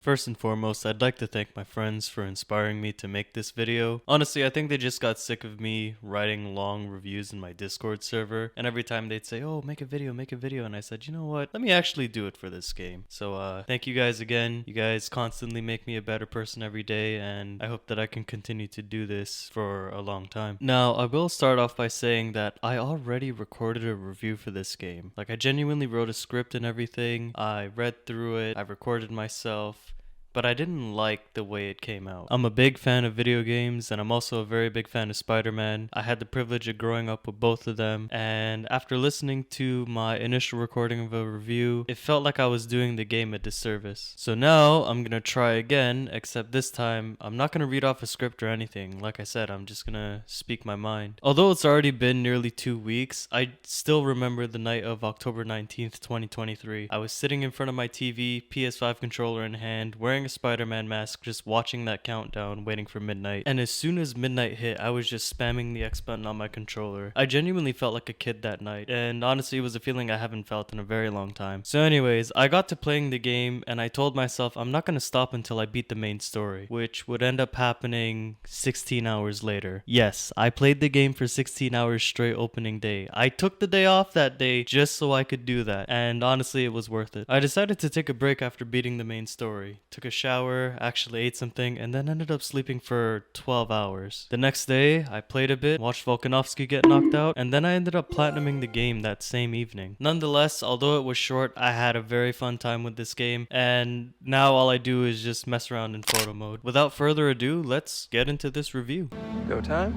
First and foremost, I'd like to thank my friends for inspiring me to make this video. Honestly, I think they just got sick of me writing long reviews in my Discord server, and every time they'd say, oh, make a video, and I said, you know what, let me actually do it for this game. So thank you guys again. You guys constantly make me a better person every day, and I hope that I can continue to do this for a long time. Now, I will start off by saying that I already recorded a review for this game. Like, I genuinely wrote a script and everything. I read through it, I recorded myself, but I didn't like the way it came out. I'm a big fan of video games, and I'm also a very big fan of Spider-Man. I had the privilege of growing up with both of them, and after listening to my initial recording of a review, it felt like I was doing the game a disservice. So now I'm gonna try again, except this time I'm not gonna read off a script or anything. Like I said, I'm just gonna speak my mind. Although it's already been nearly 2 weeks, I still remember the night of October 19th, 2023. I was sitting in front of my TV, PS5 controller in hand, wearing a Spider-Man mask, just watching that countdown, waiting for midnight. And as soon as midnight hit, I was just spamming the X button on my controller. I genuinely felt like a kid that night, and honestly it was a feeling I haven't felt in a very long time. So anyways, I got to playing the game, and I told myself I'm not gonna stop until I beat the main story, which would end up happening 16 hours later. Yes, I played the game for 16 hours straight opening day. I took the day off that day just so I could do that, and honestly it was worth it. I decided to take a break after beating the main story. Took a shower, actually ate something, and then ended up sleeping for 12 hours. The next day, I played a bit, watched Volkanovski get knocked out, and then I ended up platinuming the game that same evening. Nonetheless, although it was short, I had a very fun time with this game, and now all I do is just mess around in photo mode. Without further ado, let's get into this review. Go time?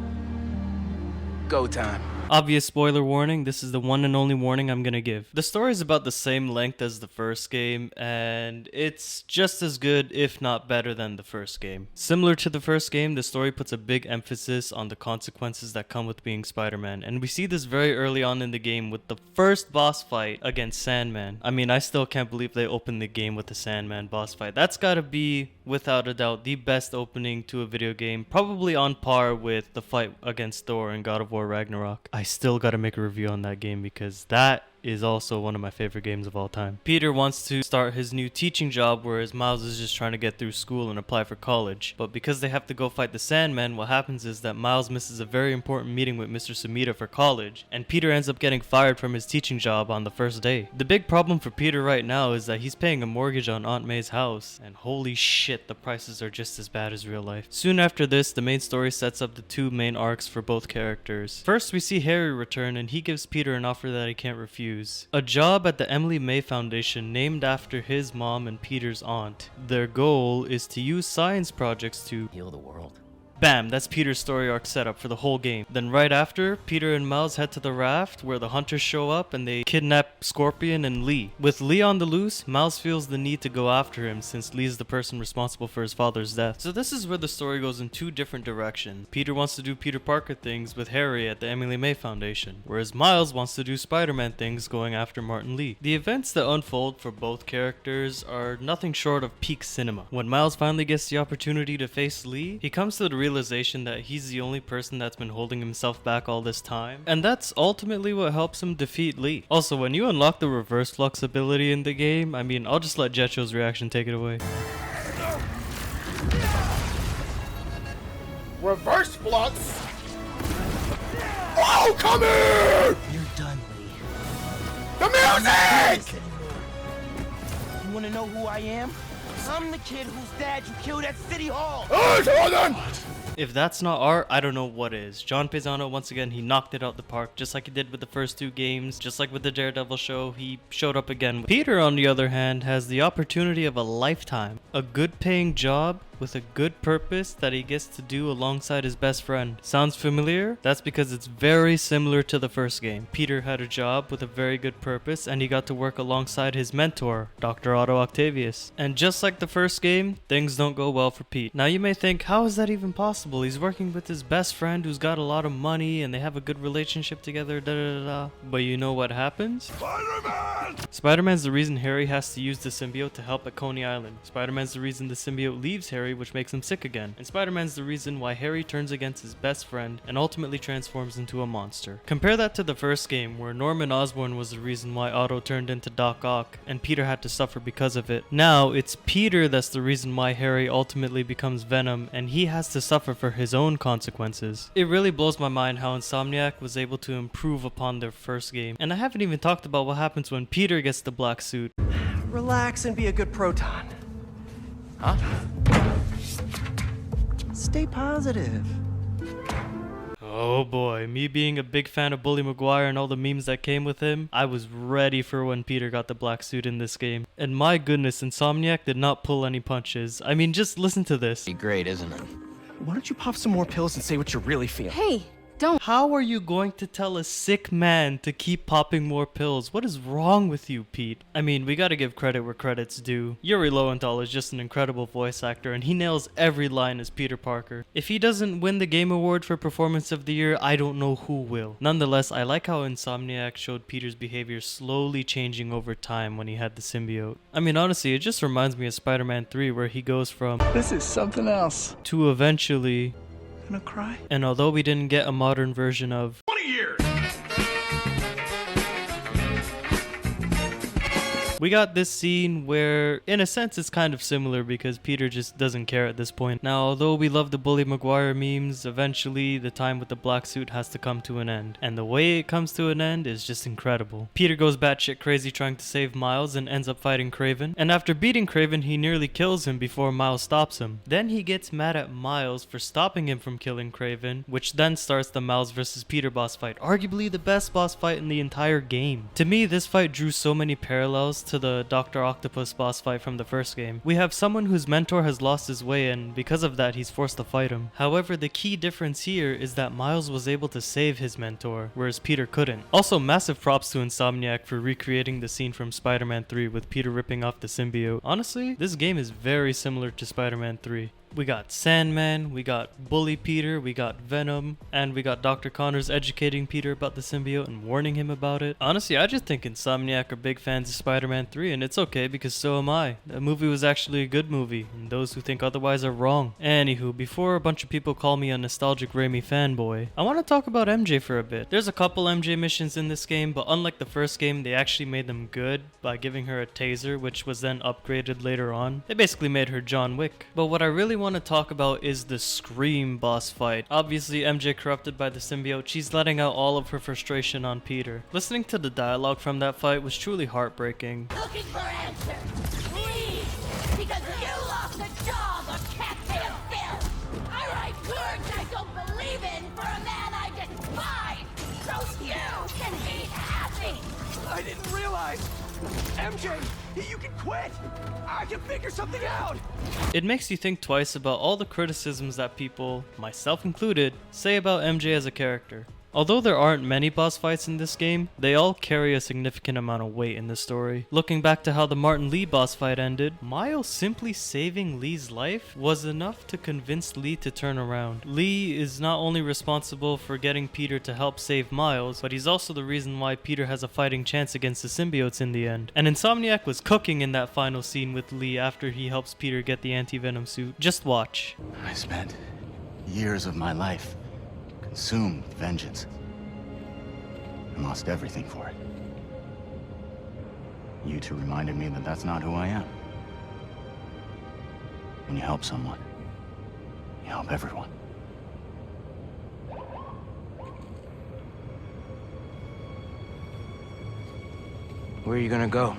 Go time. Obvious spoiler warning, this is the one and only warning I'm gonna give. The story is about the same length as the first game, and it's just as good, if not better than the first game. Similar to the first game, the story puts a big emphasis on the consequences that come with being Spider-Man, and we see this very early on in the game with the first boss fight against Sandman. I mean, I still can't believe they opened the game with the Sandman boss fight. That's gotta be, without a doubt, the best opening to a video game, probably on par with the fight against Thor in God of War Ragnarok. I still gotta make a review on that game because that is also one of my favorite games of all time. Peter wants to start his new teaching job, whereas Miles is just trying to get through school and apply for college. But because they have to go fight the Sandman, what happens is that Miles misses a very important meeting with Mr. Sumida for college, and Peter ends up getting fired from his teaching job on the first day. The big problem for Peter right now is that he's paying a mortgage on Aunt May's house, and holy shit, the prices are just as bad as real life. Soon after this, the main story sets up the two main arcs for both characters. First, we see Harry return, and he gives Peter an offer that he can't refuse. A job at the Emily May Foundation named after his mom and Peter's aunt. Their goal is to use science projects to Heal the world. Bam, that's Peter's story arc setup for the whole game. Then right after, Peter and Miles head to the raft where the hunters show up and they kidnap Scorpion and Lee. With Lee on the loose, Miles feels the need to go after him since Lee's the person responsible for his father's death. So this is where the story goes in two different directions. Peter wants to do Peter Parker things with Harry at the Emily May Foundation, whereas Miles wants to do Spider-Man things going after Martin Lee. The events that unfold for both characters are nothing short of peak cinema. When Miles finally gets the opportunity to face Lee, he comes to the realization that he's the only person that's been holding himself back all this time, and that's ultimately what helps him defeat Lee. Also, when you unlock the reverse flux ability in the game, I mean, I'll just let Jetcho's reaction take it away. Reverse flux? Oh, come here! You're done, Lee. The music! You wanna know who I am? I'm the kid whose dad you killed at City Hall! Oh, Jordan! If that's not art, I don't know what is. John Pisano, once again, he knocked it out the park, just like he did with the first two games, just like with the Daredevil show, he showed up again. Peter, on the other hand, has the opportunity of a lifetime. A good paying job with a good purpose that he gets to do alongside his best friend. Sounds familiar? That's because it's very similar to the first game. Peter had a job with a very good purpose, and he got to work alongside his mentor, Dr. Otto Octavius. And just like the first game, things don't go well for Pete. Now you may think, how is that even possible? He's working with his best friend who's got a lot of money and they have a good relationship together, da da da da. But you know what happens? Spider-Man! Spider-Man's the reason Harry has to use the symbiote to help at Coney Island. Spider-Man's the reason the symbiote leaves Harry Harry, which makes him sick again. And Spider-Man's the reason why Harry turns against his best friend and ultimately transforms into a monster. Compare that to the first game, where Norman Osborn was the reason why Otto turned into Doc Ock, and Peter had to suffer because of it. Now, it's Peter that's the reason why Harry ultimately becomes Venom, and he has to suffer for his own consequences. It really blows my mind how Insomniac was able to improve upon their first game. And I haven't even talked about what happens when Peter gets the black suit. Relax and be a good proton. Huh? Stay positive. Oh boy, me being a big fan of Bully Maguire and all the memes that came with him, I was ready for when Peter got the black suit in this game. And my goodness, Insomniac did not pull any punches. I mean, just listen to this. Be great, isn't it? Why don't you pop some more pills and say what you really feel? Hey, don't. How are you going to tell a sick man to keep popping more pills? What is wrong with you, Pete? I mean, we gotta give credit where credit's due. Yuri Lowenthal is just an incredible voice actor, and he nails every line as Peter Parker. If he doesn't win the Game Award for Performance of the Year, I don't know who will. Nonetheless, I like how Insomniac showed Peter's behavior slowly changing over time when he had the symbiote. I mean, honestly, it just reminds me of Spider-Man 3, where he goes from This is something else. to eventually. Gonna cry? And although we didn't get a modern version of 20 years! we got this scene where, in a sense, it's kind of similar because Peter just doesn't care at this point. Now, although we love the Bully Maguire memes, eventually the time with the black suit has to come to an end. And the way it comes to an end is just incredible. Peter goes batshit crazy trying to save Miles and ends up fighting Kraven. And after beating Kraven, he nearly kills him before Miles stops him. Then he gets mad at Miles for stopping him from killing Kraven, which then starts the Miles vs. Peter boss fight, arguably the best boss fight in the entire game. To me, this fight drew so many parallels to the Dr. Octopus boss fight from the first game. We have someone whose mentor has lost his way, and because of that he's forced to fight him. However, the key difference here is that Miles was able to save his mentor, whereas Peter couldn't. Also, massive props to Insomniac for recreating the scene from Spider-Man 3 with Peter ripping off the symbiote. Honestly, this game is very similar to Spider-Man 3. We got Sandman, we got Bully Peter, we got Venom, and we got Dr. Connors educating Peter about the symbiote and warning him about it. Honestly, I just think Insomniac are big fans of Spider-Man 3, and it's okay because so am I. The movie was actually a good movie, and those who think otherwise are wrong. Anywho, before a bunch of people call me a nostalgic Raimi fanboy, I want to talk about MJ for a bit. There's a couple MJ missions in this game, but unlike the first game, they actually made them good by giving her a taser, which was then upgraded later on. They basically made her John Wick. But what I really want to talk about is the Scream boss fight. Obviously, MJ corrupted by the symbiote, she's letting out all of her frustration on Peter. Listening to the dialogue from that fight was truly heartbreaking. Looking for answers, please, because you lost a job on Can't Pay a Bill. I write words I don't believe in for a man I despise, so you can be happy. I didn't realize. MJ, you can quit. I can figure something out. It makes you think twice about all the criticisms that people, myself included, say about MJ as a character. Although there aren't many boss fights in this game, they all carry a significant amount of weight in the story. Looking back to how the Martin Lee boss fight ended, Miles simply saving Lee's life was enough to convince Lee to turn around. Lee is not only responsible for getting Peter to help save Miles, but he's also the reason why Peter has a fighting chance against the symbiotes in the end. And Insomniac was cooking in that final scene with Lee after he helps Peter get the anti-venom suit. Just watch. I spent years of my life consumed with vengeance and lost everything for it. You two reminded me that that's not who I am. When you help someone, you help everyone. Where are you gonna go?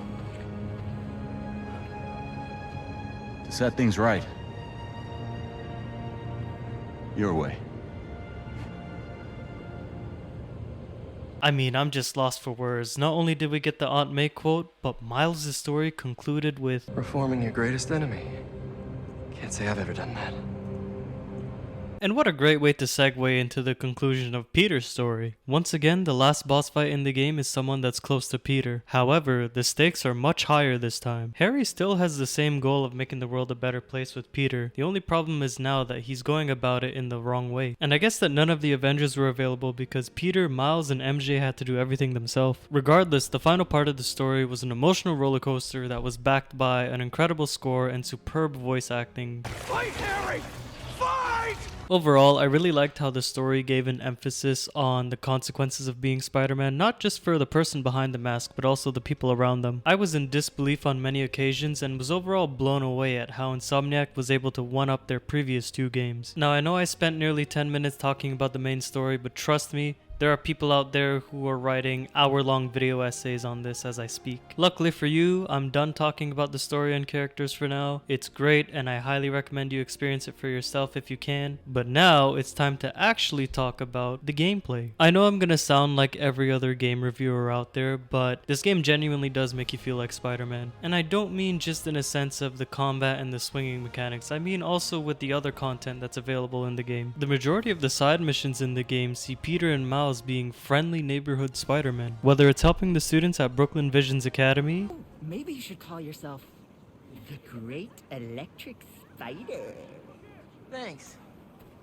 To set things right. Your way. I mean, I'm just lost for words. Not only did we get the Aunt May quote, but Miles' story concluded with Reforming your greatest enemy. Can't say I've ever done that. And what a great way to segue into the conclusion of Peter's story. Once again, the last boss fight in the game is someone that's close to Peter. However, the stakes are much higher this time. Harry still has the same goal of making the world a better place with Peter. The only problem is now that he's going about it in the wrong way. And I guess that none of the Avengers were available because Peter, Miles, and MJ had to do everything themselves. Regardless, the final part of the story was an emotional roller coaster that was backed by an incredible score and superb voice acting. Fight, Harry! Fight! Overall, I really liked how the story gave an emphasis on the consequences of being Spider-Man, not just for the person behind the mask, but also the people around them. I was in disbelief on many occasions and was overall blown away at how Insomniac was able to one-up their previous 2 games. Now, I know I spent nearly 10 minutes talking about the main story, but trust me, there are people out there who are writing hour-long video essays on this as I speak. Luckily for you, I'm done talking about the story and characters for now. It's great and I highly recommend you experience it for yourself if you can. But now it's time to actually talk about the gameplay. I know I'm gonna sound like every other game reviewer out there, but this game genuinely does make you feel like Spider-Man. And I don't mean just in a sense of the combat and the swinging mechanics, I mean also with the other content that's available in the game. The majority of the side missions in the game see Peter and Miles being friendly neighborhood Spider-Man. Whether it's helping the students at Brooklyn Visions Academy, Maybe you should call yourself the Great Electric Spider. Thanks.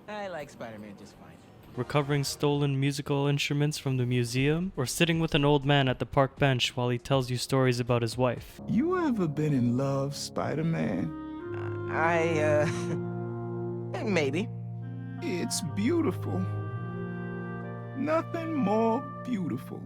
I like Spider-Man just fine. recovering stolen musical instruments from the museum, or sitting with an old man at the park bench while he tells you stories about his wife. You ever been in love, Spider-Man? Maybe. It's beautiful. Nothing more beautiful.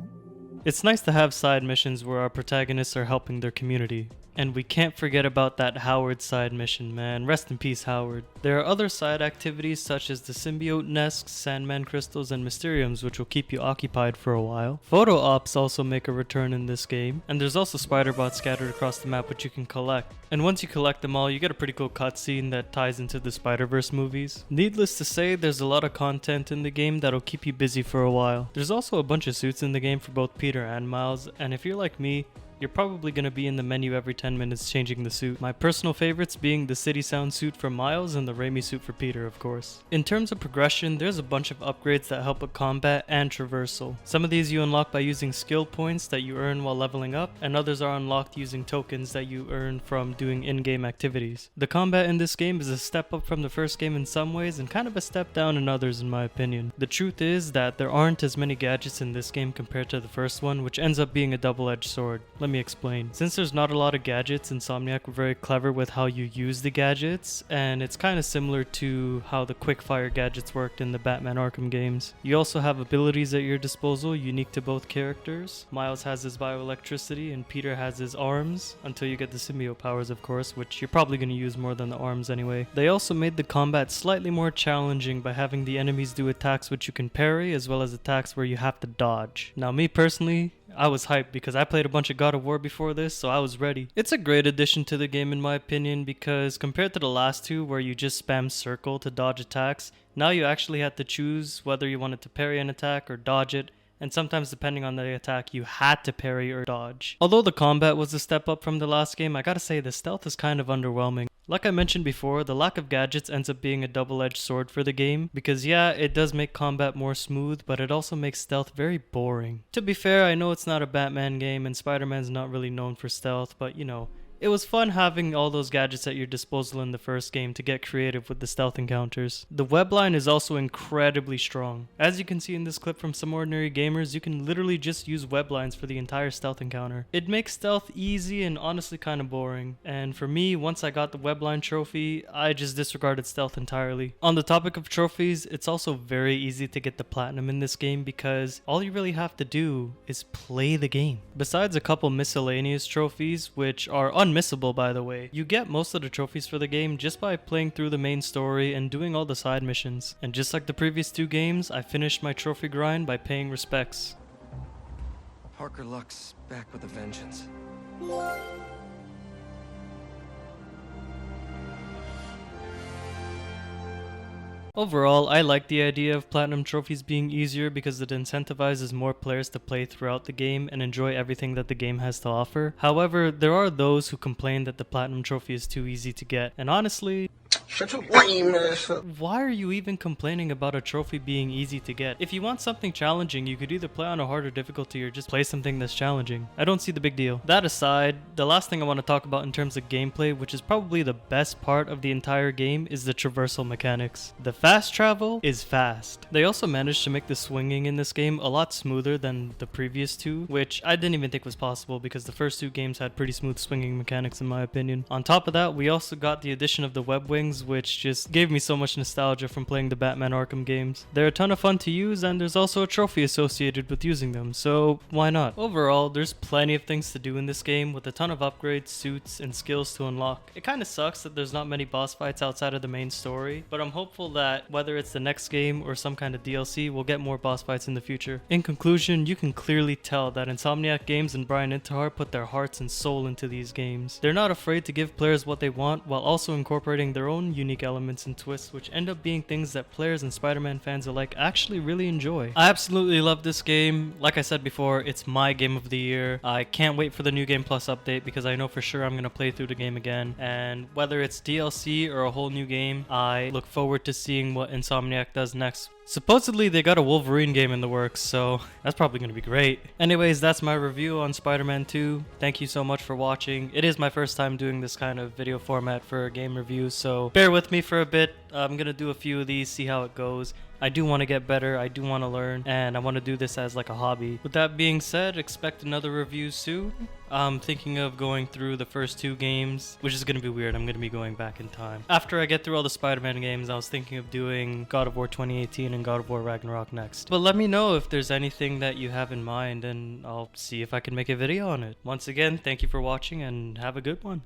It's nice to have side missions where our protagonists are helping their community. And we can't forget about that Howard side mission, man. Rest in peace, Howard. There are other side activities such as the symbiote nests, Sandman crystals, and Mysteriums, which will keep you occupied for a while. Photo ops also make a return in this game, and there's also spider bots scattered across the map which you can collect. And once you collect them all, you get a pretty cool cutscene that ties into the Spider-Verse movies. Needless to say, there's a lot of content in the game that'll keep you busy for a while. There's also a bunch of suits in the game for both Peter and Miles, and if you're like me, you're probably going to be in the menu every 10 minutes changing the suit. My personal favorites being the City Sound suit for Miles and the Raimi suit for Peter, of course. In terms of progression, there's a bunch of upgrades that help with combat and traversal. Some of these you unlock by using skill points that you earn while leveling up, and others are unlocked using tokens that you earn from doing in-game activities. The combat in this game is a step up from the first game in some ways and kind of a step down in others in my opinion. The truth is that there aren't as many gadgets in this game compared to the first one, which ends up being a double-edged sword. Let me explain. Since there's not a lot of gadgets, Insomniac were very clever with how you use the gadgets, and it's kind of similar to how the quickfire gadgets worked in the Batman Arkham games. You also have abilities at your disposal unique to both characters. Miles has his bioelectricity and Peter has his arms, until you get the symbiote powers of course, which you're probably going to use more than the arms anyway. They also made the combat slightly more challenging by having the enemies do attacks which you can parry, as well as attacks where you have to dodge. Now me personally, I was hyped because I played a bunch of God of War before this, so I was ready. It's a great addition to the game in my opinion, because compared to the last two where you just spam circle to dodge attacks, now you actually have to choose whether you wanted to parry an attack or dodge it, and sometimes depending on the attack you had to parry or dodge. Although the combat was a step up from the last game, I gotta say the stealth is kind of underwhelming. Like I mentioned before, the lack of gadgets ends up being a double-edged sword for the game, because yeah, it does make combat more smooth, but it also makes stealth very boring. To be fair, I know it's not a Batman game and Spider-Man's not really known for stealth, but you know, it was fun having all those gadgets at your disposal in the first game to get creative with the stealth encounters. The webline is also incredibly strong. As you can see in this clip from some ordinary gamers, you can literally just use weblines for the entire stealth encounter. It makes stealth easy and honestly kind of boring. And for me, once I got the webline trophy, I just disregarded stealth entirely. On the topic of trophies, it's also very easy to get the platinum in this game because all you really have to do is play the game. Besides a couple miscellaneous trophies, which are unmissable by the way, you get most of the trophies for the game just by playing through the main story and doing all the side missions. And just like the previous two games, I finished my trophy grind by paying respects. Parker Luck's back with a vengeance. Overall, I like the idea of platinum trophies being easier because it incentivizes more players to play throughout the game and enjoy everything that the game has to offer. However, there are those who complain that the platinum trophy is too easy to get, and honestly, Shut your lame ass up. Why are you even complaining about a trophy being easy to get? If you want something challenging, you could either play on a harder difficulty or just play something that's challenging. I don't see the big deal. That aside, the last thing I want to talk about in terms of gameplay, which is probably the best part of the entire game, is the traversal mechanics. The fast travel is fast. They also managed to make the swinging in this game a lot smoother than the previous two, which I didn't even think was possible because the first two games had pretty smooth swinging mechanics in my opinion. On top of that, we also got the addition of the web wings, which just gave me so much nostalgia from playing the Batman Arkham games. They're a ton of fun to use, and there's also a trophy associated with using them, so why not? Overall, there's plenty of things to do in this game with a ton of upgrades, suits, and skills to unlock. It kinda sucks that there's not many boss fights outside of the main story, but I'm hopeful that whether it's the next game or some kind of DLC, we'll get more boss fights in the future. In conclusion, you can clearly tell that Insomniac Games and Brian Intihar put their hearts and soul into these games. They're not afraid to give players what they want while also incorporating their own unique elements and twists, which end up being things that players and Spider-Man fans alike actually really enjoy. I absolutely love this game. Like I said before, it's my game of the year. I can't wait for the New Game Plus update because I know for sure I'm going to play through the game again, and whether it's DLC or a whole new game, I look forward to seeing what Insomniac does next. Supposedly they got a Wolverine game in the works, so that's probably going to be great. Anyways, that's my review on Spider-Man 2. Thank you so much for watching. It is my first time doing this kind of video format for a game review, so bear with me for a bit. I'm going to do a few of these, see how it goes. I do want to get better, I do want to learn, and I want to do this as like a hobby. With that being said, expect another review soon. I'm thinking of going through the first two games, which is going to be weird. I'm going to be going back in time. After I get through all the Spider-Man games, I was thinking of doing God of War 2018 and God of War Ragnarok next. But let me know if there's anything that you have in mind, and I'll see if I can make a video on it. Once again, thank you for watching, and have a good one.